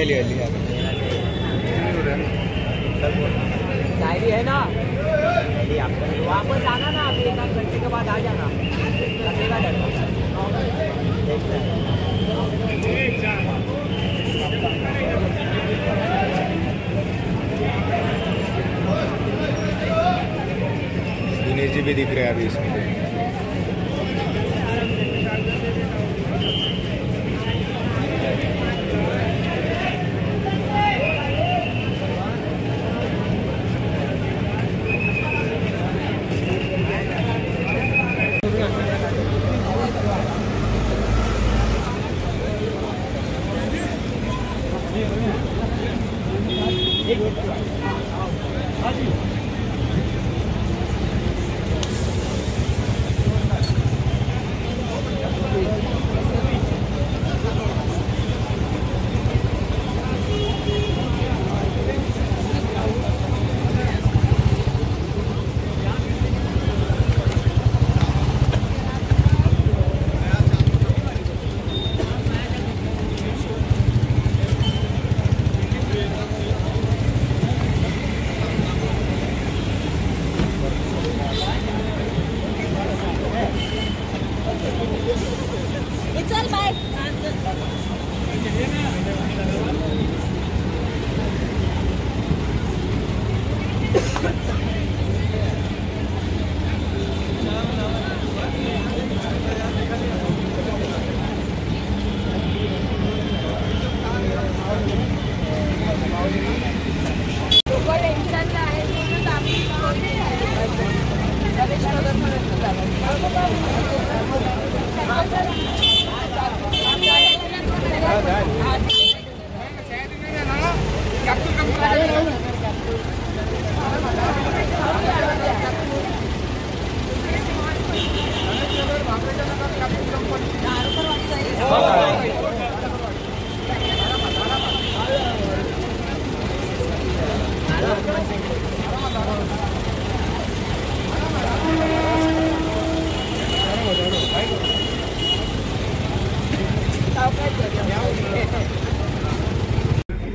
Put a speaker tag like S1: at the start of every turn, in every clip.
S1: लिया
S2: डायरी है ना, वापस आना ना, अभी 1 घंटे के बाद आ जाना, लगेगा डर।
S1: दिनेश जी भी दिख रहे हैं अभी इसमें।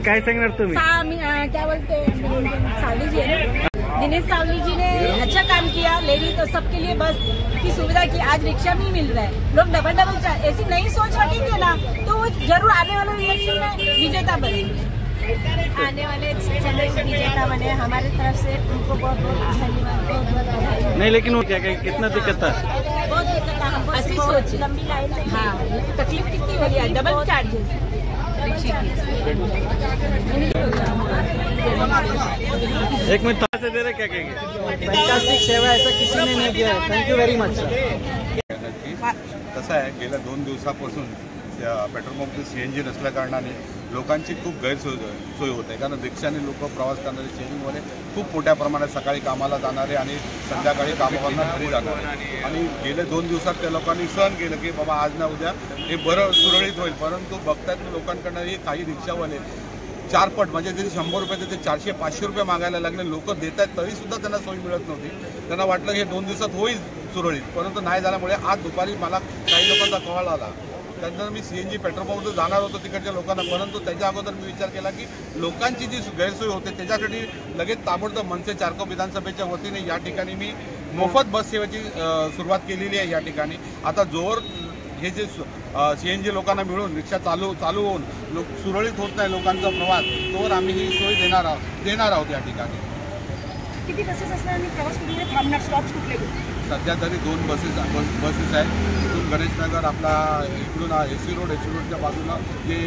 S3: काय सांगणार तुम्ही?
S4: क्या बोलते सावली जी है ना, दिनेश सावली जी ने अच्छा काम किया। लेडीज तो सबके लिए बस की सुविधा की। आज रिक्शा नहीं मिल रहा है, लोग डबल ऐसी नई सोच रखेंगे ना तो वो जरूर आने वाले इलेक्शन में विजेता बनेंगे। आने वाले विजेता बने, हमारी तरफ से उनको बहुत बहुत धन्यवाद, बहुत बहुत बधाई।
S3: नहीं लेकिन वो क्या कितना दिक्कत था?
S4: बहुत दिक्कत था हमको, ऐसी सोच लंबी लाइन में। हाँ, तकलीफ कितनी हो रही है, डबल चार्जेस
S3: एक मिनट से दे रहे, क्या कहेंगे?
S2: फॅन्टास्टिक सेवा, ऐसा किसी ने नहीं किया है। Thank you very much sir.
S5: कसं आहे, गेल्या 2 दिवसापासून पेट्रोल पंपचे CNG नसल्या कारणाने लोकांची खूप गैरसोय होत आहे। कारण रिक्षाने लोक प्रवास करणारे CNGवाले खूप मोठ्या प्रमाणात सकाळी कामाला जाणारे आणि संध्याकाळी कामावरनं घरी जाणारे, आणि गेले 2 दिवसात त्या लोकांनी सहन केलं की बाबा आज ना उद्या हे बरं सुरळीत होईल। परंतु बघतात लोकांकडनं हे काही रिक्षावाले 4 पट म्हणजे जे 100 रुपये ते 400-500 रुपये मागायला लागले। लोक देत आहेत तरीसुद्धा त्यांना सोय मिळत नव्हती। त्यांना वाटलं हे 2 दिवसात होईल सुरळीत, परंतु नाही झाल्यामुळे आज दुपारी मला काही लोकांचा कॉल आला। त्यानंतर मी CNG पेट्रोल पंपवर जाणार होतो तिकडच्या लोकांना, परंतु त्याच्या अगोदर मी विचार केला की लोकांची जी गैरसोय होते त्याच्यासाठी लगेच ताबडतोब मनसे चारकोप विधानसभेच्या वतीने या ठिकाणी मी मोफत बस सेवेची सुरुवात केलेली आहे। या ठिकाणी आता जोर हे जे CNG लोकांना मिळून रिक्षा चालू होऊन सुरळीत होत नाही लोकांचा प्रवास, तोवर आम्ही ही सोय देणार आहोत या ठिकाणी।
S4: किती बसेस असणार आणि प्रवास कुठे थांबणार, स्टॉप्स कुठले?
S5: सध्या तरी 2 बसेस आहेत। इथून गणेशनगर आपला इकडून AC रोडच्या बाजूला जे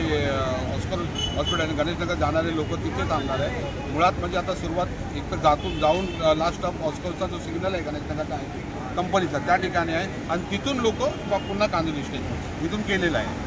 S5: ऑस्कर हॉस्पिटल आणि गणेशनगर जाणारे लोक तिथे थांबणार आहे। मुळात म्हणजे आता सुरुवात एक तर जाऊन लास्ट स्टॉप ऑस्करचा जो सिग्नल आहे गणेशनगरचा आहे कंपनीचा, त्या ठिकाणी आहे, आणि तिथून लोक पुन्हा कांदिवली स्टेशन इथून केलेलं आहे।